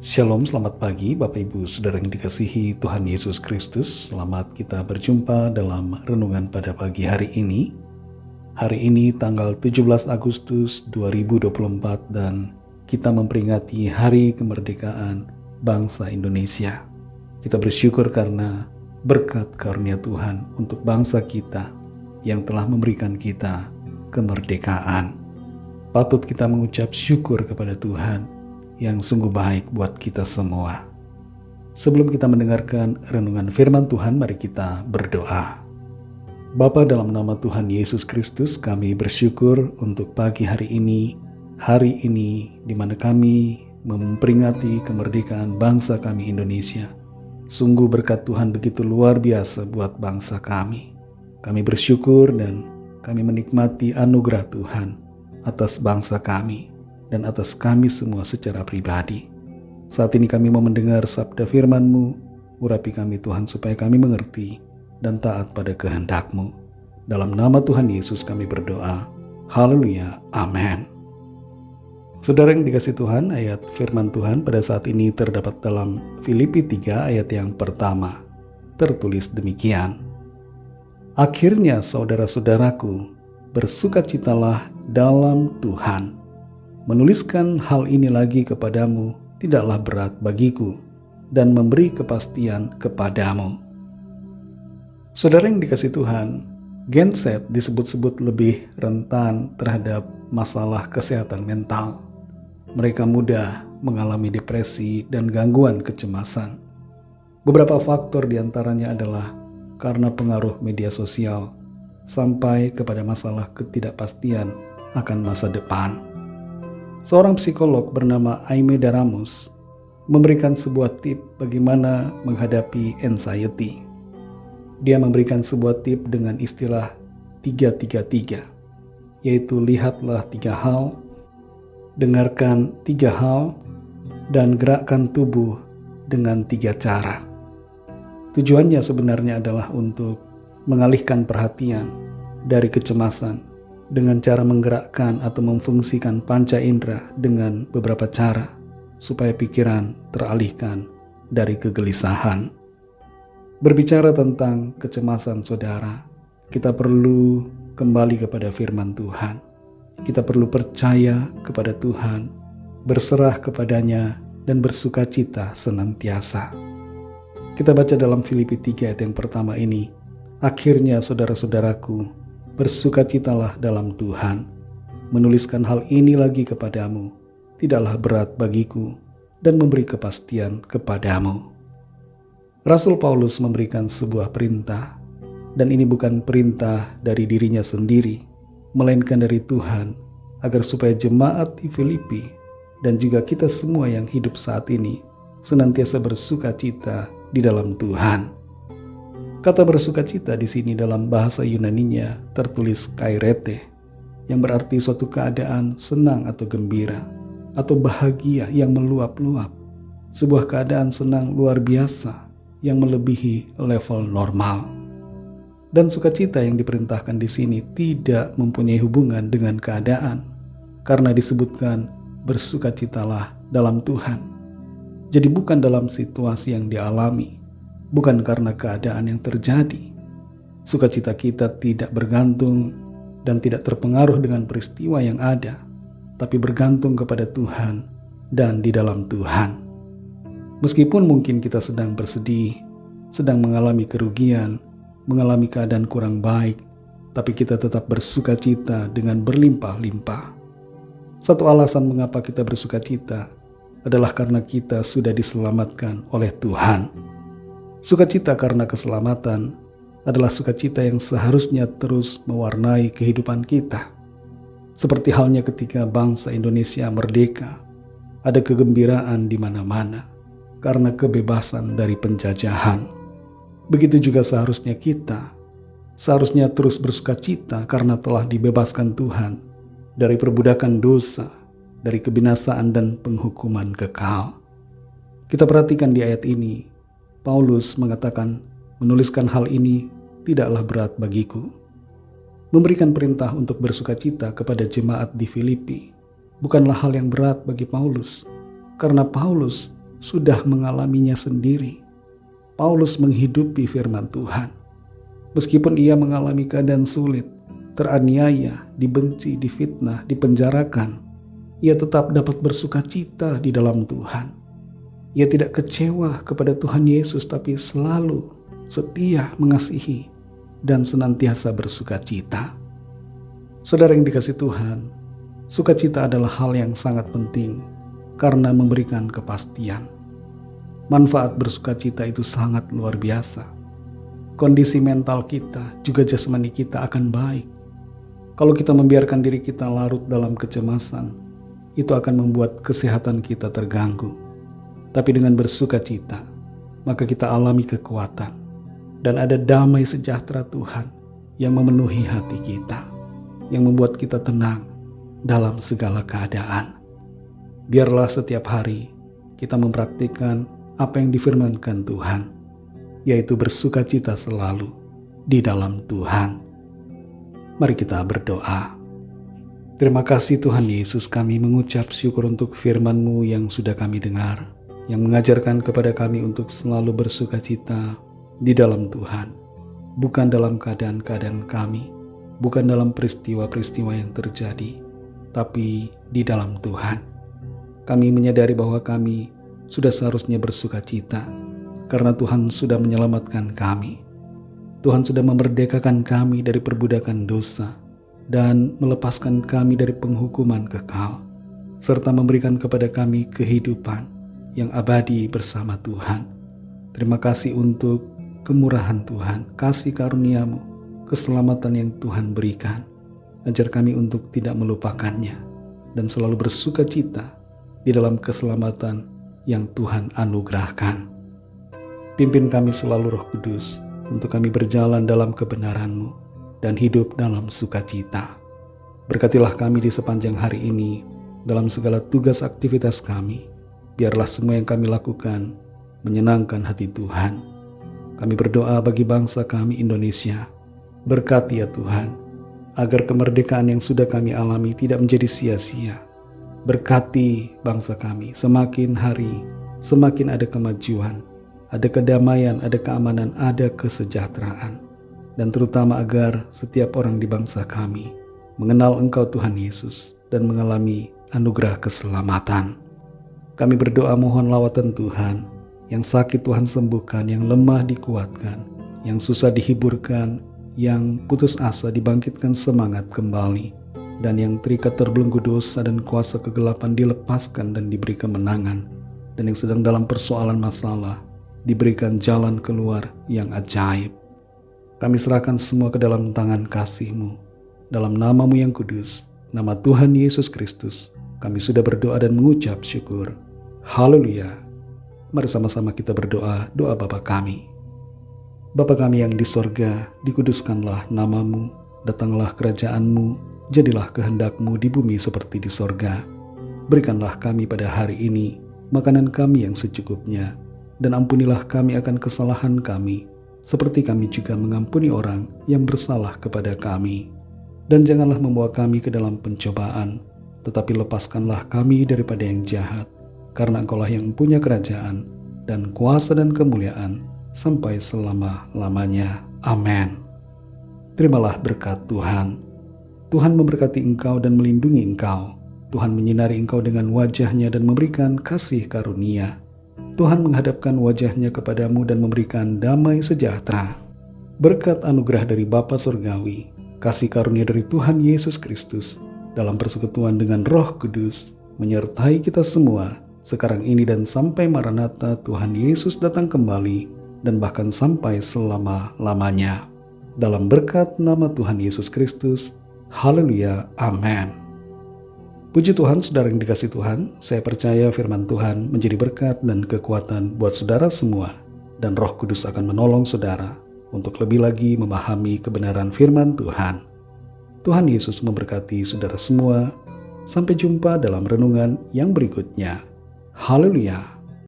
Shalom, selamat pagi Bapak Ibu Saudara yang dikasihi Tuhan Yesus Kristus. Selamat kita berjumpa dalam renungan pada pagi hari ini. Hari ini tanggal 17 Agustus 2024 dan kita memperingati Hari Kemerdekaan Bangsa Indonesia. Kita bersyukur karena berkat karunia Tuhan untuk bangsa kita yang telah memberikan kita kemerdekaan. Patut kita mengucap syukur kepada Tuhan yang sungguh baik buat kita semua. Sebelum kita mendengarkan renungan firman Tuhan, mari kita berdoa. Bapa, dalam nama Tuhan Yesus Kristus, kami bersyukur untuk pagi hari ini di mana kami memperingati kemerdekaan bangsa kami Indonesia. Sungguh berkat Tuhan begitu luar biasa buat bangsa kami. Kami bersyukur dan kami menikmati anugerah Tuhan atas bangsa kami dan atas kami semua secara pribadi. Saat ini kami mau mendengar sabda firman-Mu. Urapi kami Tuhan supaya kami mengerti dan taat pada kehendak-Mu. Dalam nama Tuhan Yesus kami berdoa. Haleluya. Amin. Saudara yang dikasihi Tuhan, ayat firman Tuhan pada saat ini terdapat dalam Filipi 3 ayat yang pertama. Tertulis demikian. Akhirnya saudara-saudaraku, bersukacitalah dalam Tuhan. Menuliskan hal ini lagi kepadamu tidaklah berat bagiku dan memberi kepastian kepadamu. Saudara yang dikasihi Tuhan, Gen Z disebut-sebut lebih rentan terhadap masalah kesehatan mental. Mereka mudah mengalami depresi dan gangguan kecemasan. Beberapa faktor diantaranya adalah karena pengaruh media sosial sampai kepada masalah ketidakpastian akan masa depan. Seorang psikolog bernama Aimee Ramos memberikan sebuah tip bagaimana menghadapi anxiety. Dia memberikan sebuah tip dengan istilah 333, yaitu lihatlah 3 hal, dengarkan 3 hal, dan gerakkan tubuh dengan 3 cara. Tujuannya sebenarnya adalah untuk mengalihkan perhatian dari kecemasan dengan cara menggerakkan atau memfungsikan panca indera dengan beberapa cara supaya pikiran teralihkan dari kegelisahan. Berbicara tentang kecemasan saudara, kita perlu kembali kepada firman Tuhan. Kita perlu percaya kepada Tuhan, berserah kepadanya dan bersukacita senantiasa. Kita baca dalam Filipi 3 ayat yang pertama ini, akhirnya saudara-saudaraku, bersukacitalah dalam Tuhan. Menuliskan hal ini lagi kepadamu tidaklah berat bagiku dan memberi kepastian kepadamu. Rasul Paulus memberikan sebuah perintah, dan ini bukan perintah dari dirinya sendiri, melainkan dari Tuhan, agar supaya jemaat di Filipi dan juga kita semua yang hidup saat ini senantiasa bersukacita di dalam Tuhan. Kata bersukacita di sini dalam bahasa Yunaninya tertulis kairete, yang berarti suatu keadaan senang atau gembira, atau bahagia yang meluap-luap. Sebuah keadaan senang luar biasa yang melebihi level normal. Dan sukacita yang diperintahkan di sini tidak mempunyai hubungan dengan keadaan, karena disebutkan bersukacitalah dalam Tuhan. Jadi bukan dalam situasi yang dialami, bukan karena keadaan yang terjadi. Sukacita kita tidak bergantung dan tidak terpengaruh dengan peristiwa yang ada, tapi bergantung kepada Tuhan dan di dalam Tuhan. Meskipun mungkin kita sedang bersedih, sedang mengalami kerugian, mengalami keadaan kurang baik, tapi kita tetap bersukacita dengan berlimpah-limpah. Satu alasan mengapa kita bersukacita adalah karena kita sudah diselamatkan oleh Tuhan. Sukacita karena keselamatan adalah sukacita yang seharusnya terus mewarnai kehidupan kita. Seperti halnya ketika bangsa Indonesia merdeka, ada kegembiraan di mana-mana karena kebebasan dari penjajahan. Begitu juga seharusnya kita, seharusnya terus bersukacita karena telah dibebaskan Tuhan dari perbudakan dosa, dari kebinasaan dan penghukuman kekal. Kita perhatikan di ayat ini, Paulus mengatakan, menuliskan hal ini tidaklah berat bagiku. Memberikan perintah untuk bersukacita kepada jemaat di Filipi bukanlah hal yang berat bagi Paulus, karena Paulus sudah mengalaminya sendiri. Paulus menghidupi firman Tuhan. Meskipun ia mengalami keadaan sulit, teraniaya, dibenci, difitnah, dipenjarakan, ia tetap dapat bersuka cita di dalam Tuhan. Ia tidak kecewa kepada Tuhan Yesus, tapi selalu setia mengasihi dan senantiasa bersuka cita. Saudara yang dikasihi Tuhan, sukacita adalah hal yang sangat penting karena memberikan kepastian. Manfaat bersukacita itu sangat luar biasa. Kondisi mental kita, juga jasmani kita akan baik. Kalau kita membiarkan diri kita larut dalam kecemasan, itu akan membuat kesehatan kita terganggu. Tapi dengan bersukacita, maka kita alami kekuatan. Dan ada damai sejahtera Tuhan yang memenuhi hati kita, yang membuat kita tenang dalam segala keadaan. Biarlah setiap hari kita mempraktikkan apa yang difirmankan Tuhan, yaitu bersukacita selalu di dalam Tuhan. Mari kita berdoa. Terima kasih Tuhan Yesus, kami mengucap syukur untuk firman-Mu yang sudah kami dengar, yang mengajarkan kepada kami untuk selalu bersukacita di dalam Tuhan, bukan dalam keadaan-keadaan kami, bukan dalam peristiwa-peristiwa yang terjadi, tapi di dalam Tuhan. Kami menyadari bahwa kami sudah seharusnya bersukacita, karena Tuhan sudah menyelamatkan kami. Tuhan sudah memerdekakan kami dari perbudakan dosa dan melepaskan kami dari penghukuman kekal, serta memberikan kepada kami kehidupan yang abadi bersama Tuhan. Terima kasih untuk kemurahan Tuhan, kasih karunia-Mu, keselamatan yang Tuhan berikan. Ajar kami untuk tidak melupakannya dan selalu bersukacita di dalam keselamatan yang Tuhan anugerahkan. Pimpin kami selalu Roh Kudus untuk kami berjalan dalam kebenaran-Mu dan hidup dalam sukacita. Berkatilah kami di sepanjang hari ini dalam segala tugas aktivitas kami. Biarlah semua yang kami lakukan menyenangkan hati Tuhan. Kami berdoa bagi bangsa kami Indonesia. Berkati ya Tuhan, agar kemerdekaan yang sudah kami alami tidak menjadi sia-sia. Berkati bangsa kami, semakin hari semakin ada kemajuan, ada kedamaian, ada keamanan, ada kesejahteraan. Dan terutama agar setiap orang di bangsa kami mengenal Engkau Tuhan Yesus dan mengalami anugerah keselamatan. Kami berdoa mohon lawatan Tuhan, yang sakit Tuhan sembuhkan, yang lemah dikuatkan, yang susah dihiburkan, yang putus asa dibangkitkan semangat kembali, dan yang terikat terbelenggu dosa dan kuasa kegelapan dilepaskan dan diberi kemenangan, dan yang sedang dalam persoalan masalah diberikan jalan keluar yang ajaib. Kami serahkan semua ke dalam tangan kasih-Mu, dalam nama-Mu yang kudus, nama Tuhan Yesus Kristus, kami sudah berdoa dan mengucap syukur. Haleluya. Mari sama-sama kita berdoa, doa Bapa kami. Bapa kami yang di sorga, dikuduskanlah nama-Mu, datanglah kerajaan-Mu, jadilah kehendak-Mu di bumi seperti di sorga. Berikanlah kami pada hari ini makanan kami yang secukupnya, dan ampunilah kami akan kesalahan kami, seperti kami juga mengampuni orang yang bersalah kepada kami. Dan janganlah membawa kami ke dalam pencobaan, tetapi lepaskanlah kami daripada yang jahat, karena Engkaulah yang punya kerajaan dan kuasa dan kemuliaan sampai selama-lamanya. Amin. Terimalah berkat Tuhan. Tuhan memberkati engkau dan melindungi engkau. Tuhan menyinari engkau dengan wajah-Nya dan memberikan kasih karunia. Tuhan menghadapkan wajah-Nya kepadamu dan memberikan damai sejahtera. Berkat anugerah dari Bapa Surgawi, kasih karunia dari Tuhan Yesus Kristus, dalam persekutuan dengan Roh Kudus, menyertai kita semua, sekarang ini dan sampai Maranatha Tuhan Yesus datang kembali, dan bahkan sampai selama-lamanya. Dalam berkat nama Tuhan Yesus Kristus, haleluya, amin. Puji Tuhan, saudara yang dikasihi Tuhan, saya percaya firman Tuhan menjadi berkat dan kekuatan buat saudara semua, dan Roh Kudus akan menolong saudara untuk lebih lagi memahami kebenaran firman Tuhan. Tuhan Yesus memberkati saudara semua. Sampai jumpa dalam renungan yang berikutnya. Haleluya.